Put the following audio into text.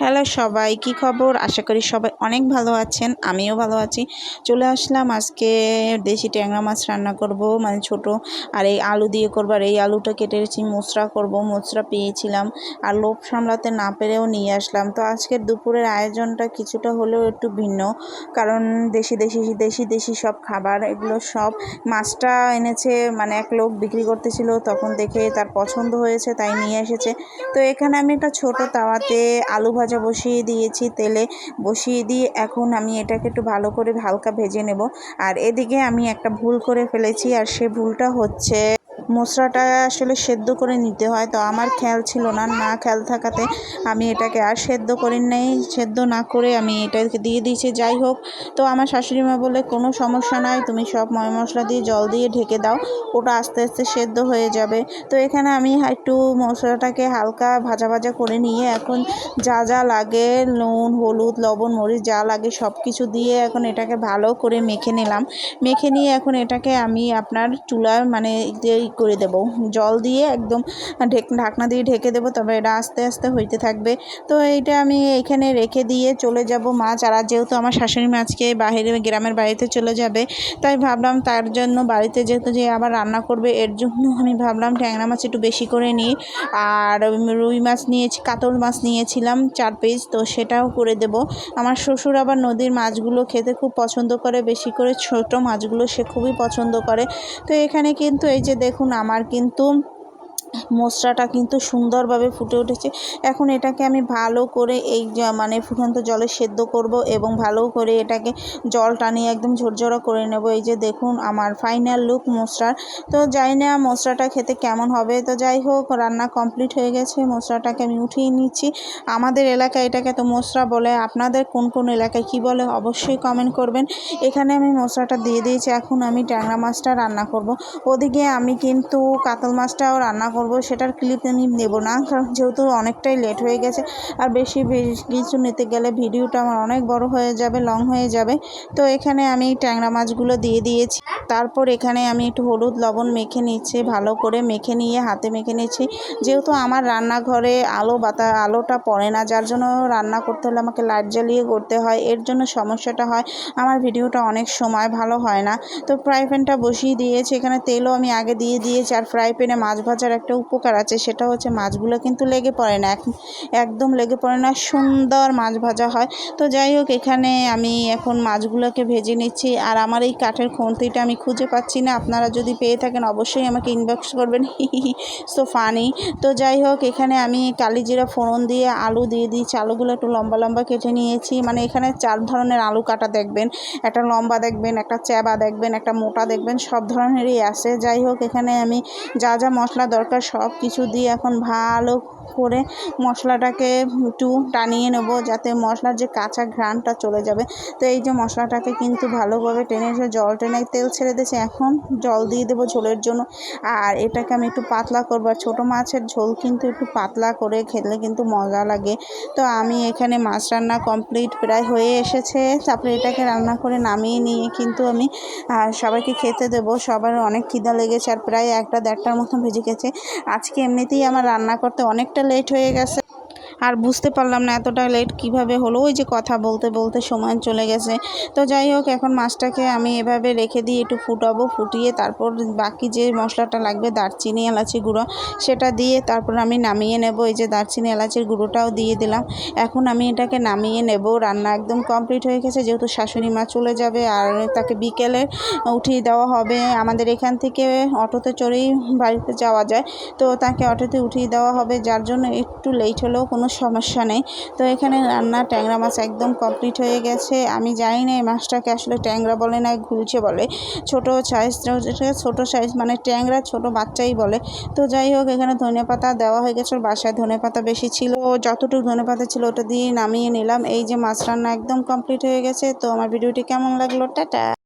Hello সবাই, কি খবর? আশা করি সবাই অনেক ভালো আছেন। আমিও ভালো আছি। চলে আসলাম আজকে দেশি ট্যাংরা মাছ রান্না করব, মানে ছোট। আর এই আলু দিয়ে করব। আর এই আলুটা কেটে রেখেছি, মোচড়া করব। মোচড়া পেয়েছিলাম আর লোভ সামলাতে না পেরেও নিয়ে আসলাম। তো আজকের দুপুরের আয়োজনটা কিছুটা হলেও একটু ভিন্ন, কারণ দেশি দেশি দেশি দেশি সব খাবার, এগুলো সব। মাছটা এনেছে, মানে এক লোক বিক্রি করতেছিল, তখন দেখে তার পছন্দ হয়েছে তাই নিয়ে এসেছে। তো এখানে আমি একটা ছোট তাওয়াতে আলু ভাজা বসিয়ে দিয়েছি, তেলে বসিয়ে দিয়ে এখন আমি এটাকে একটু ভালো করে হালকা ভেজে নেব। আর এদিকে আমি একটা ভুল করে ফেলেছি, আর সে ভুলটা হচ্ছে মশলাটা আসলে সেদ্ধ করে নিতে হয়। তো আমার খেয়াল ছিল না, খেয়াল থাকাতে আমি এটাকে আর সেদ্ধ করি নাই। সেদ্ধ না করে আমি এটাকে দিয়ে দিয়েছি। যাই হোক, তো আমার শাশুড়ি মা বলে কোনো সমস্যা নাই, তুমি সব ময় মশলা দিয়ে জল দিয়ে ঢেকে দাও, ওটা আস্তে আস্তে সেদ্ধ হয়ে যাবে। তো এখানে আমি একটু মশলাটাকে হালকা ভাজা ভাজা করে নিয়ে এখন যা যা লাগে, নুন হলুদ লবণ মরিচ যা লাগে সব কিছু দিয়ে এখন এটাকে ভালো করে মেখে নিলাম। মেখে নিয়ে এখন এটাকে আমি আপনার চুলার মানে করে দেব, জল দিয়ে একদম ঢাকনা দিয়ে ঢেকে দেবো, তবে এটা আস্তে আস্তে হইতে থাকবে। তো এইটা আমি এখানে রেখে দিয়ে চলে যাব মাছ। আর যেহেতু আমার শাশুড়ি মাছকে বাইরে গ্রামের বাড়িতে চলে যাবে, তাই ভাবলাম তার জন্য বাড়িতে যেহেতু যে আবার রান্না করবে, এর জন্য আমি ভাবলাম ট্যাংরা মাছ একটু বেশি করে নিই। আর রুই মাছ নিয়েছি, কাতল মাছ নিয়েছিলাম 4 পিস, তো সেটাও করে দেব। আমার শ্বশুর আবার নদীর মাছগুলো খেতে খুব পছন্দ করে, বেশি করে ছোট মাছগুলো সে খুবই পছন্দ করে। তো এখানে কিন্তু এই যে দেখুন, আমার কিন্তু মশলাটা কিন্তু সুন্দরভাবে ফুটে উঠেছে। এখন এটাকে আমি ভালো করে এই মানে ফুটন্ত জলে সেদ্ধ করব এবং ভালো করে এটাকে জল টানিয়ে একদম ঝরঝরা করে নেব। এই যে দেখুন আমার ফাইনাল লুক মশলার। তো জানি না মশলাটা খেতে কেমন হবে। তো যাই হোক, রান্না কমপ্লিট হয়ে গেছে, মশলাটাকে আমি উঠিয়ে নিচ্ছি। আমাদের এলাকায় এটাকে তো মশলা বলে, আপনাদের কোন কোন এলাকায় কি বলে অবশ্যই কমেন্ট করবেন। এখানে আমি মশলাটা দিয়ে দিয়েছি, এখন আমি ট্যাংরা মাছটা রান্না করব। ওদিকে আমি কিন্তু কাতল মাছটাও রান্না করব, সেটার ক্লিপ আমি নেব না, কারণ যেহেতু অনেকটাই লেট হয়ে গেছে। আর বেশি কিছু নিতে গেলে ভিডিওটা আমার অনেক বড় হয়ে যাবে, লং হয়ে যাবে। তো এখানে আমি ট্যাংরা মাছগুলো দিয়ে দিয়েছি। তারপর এখানে আমি একটু হলুদ লবণ মেখে নিচ্ছি, ভালো করে মেখে নিয়ে হাতে মেখে নিচ্ছি। যেহেতু আমার রান্নাঘরে আলোটা পড়ে না, যার জন্য রান্না করতে হলে আমাকে লাইট জ্বালিয়ে করতে হয়, এর জন্য সমস্যাটা হয়, আমার ভিডিওটা অনেক সময় ভালো হয় না। তো ফ্রাই প্যানটা বসিয়ে দিয়েছি, এখানে তেলও আমি আগে দিয়ে দিয়েছি। আর ফ্রাই প্যানে মাছ ভাজার একটা উপকার আছে, সেটা হচ্ছে মাছগুলো কিন্তু লেগে পড়ে না, একদম লেগে পড়ে না, সুন্দর মাছ ভাজা হয়। তো যাই হোক, এখানে আমি এখন মাছগুলোকে ভেজে নিচ্ছি। আর আমার এই কাঠের খুন্তিটা আমি খুঁজে পাচ্ছি না, আপনারা যদি পেয়ে থাকেন অবশ্যই আমাকে ইনবক্স করবেন। So funny. তো যাই হোক, এখানে আমি কালিজিরা ফোড়ন দিয়ে আলু দিয়ে দিয়েছি। আলুগুলো একটু লম্বা লম্বা কেটে নিয়েছি, মানে এখানে 4 ধরনের আলু কাটা দেখবেন, একটা লম্বা দেখবেন, একটা চ্যাবা দেখবেন, একটা মোটা দেখবেন, সব ধরনেরই আছে। যাই হোক, এখানে আমি যা যা মশলা দরকার সব কিছু দিয়ে এখন ভালো করে মশলাটাকে একটু টানিয়ে নেব, যাতে মশলার যে কাঁচা ঘ্রাণটা চলে যাবে। তো এই যে মশলাটাকে কিন্তু ভালোভাবে টেনে এসে জল টেনে তেল ছেড়ে দিয়েছে, এখন জল দিয়ে দেবো ঝোলের জন্য। আর এটাকে আমি একটু পাতলা করবো, আর ছোটো মাছের ঝোল কিন্তু একটু পাতলা করে খেলে কিন্তু মজা লাগে। তো আমি এখানে মাছ রান্না কমপ্লিট প্রায় হয়ে এসেছে, তারপরে এটাকে রান্না করে নামিয়ে নিয়ে কিন্তু আমি সবাইকে খেতে দেবো। সবার অনেক খিদা লেগেছে, আর প্রায় 1-1.5টার মতো ভেজে গেছে। আজকে এমনিতেই আমার রান্না করতে অনেকটা লেট হয়ে গেছে, আর বুঝতে পারলাম না এতটা লেট কিভাবে হলো, ওই যে কথা বলতে বলতে সময় চলে গেছে। তো যাই হোক, এখন মাছটাকে আমি এভাবে রেখে দিয়ে একটু ফুটাবো, ফুটিয়ে তারপর বাকি যে মশলাটা লাগবে, দারচিনি এলাচি গুঁড়ো, সেটা দিয়ে তারপর আমি নামিয়ে নেব। এই যে দারচিনি এলাচির গুঁড়োটাও দিয়ে দিলাম। এখন আমি এটাকে নামিয়ে নেব। রান্না একদম কমপ্লিট হয়ে গেছে, যেহেতু শাশুড়ি মা চলে যাবে আর তাকে বিকেলে উঠিয়ে দেওয়া হবে। আমাদের এখান থেকে অটোতে চড়েই বাড়িতে যাওয়া যায়, তো তাকে অটোতে উঠিয়ে দেওয়া হবে, যার জন্য একটু লেট হলেও কোনো সমস্যা নেই। তো এখানে রান্না ট্যাংরা মাছ একদম কমপ্লিট হয়ে গেছে। আমি জানি না এই মাছটাকে আসলে ট্যাংরা বলে না ঘুলছে বলে, ছোটো সাইজ মানে ট্যাংরা ছোট বাচ্চাই বলে। তো যাই হোক, এখানে ধনেপাতা দেওয়া হয়ে গেছে, বাসায় ধনেপাতা বেশি ছিল, যতটুকু ধনেপাতা ছিল ওটা দিয়ে নামিয়ে নিলাম। এই যে মাছ রান্না একদম কমপ্লিট হয়ে গেছে। তো আমার ভিডিওটি কেমন লাগলো, টাটা।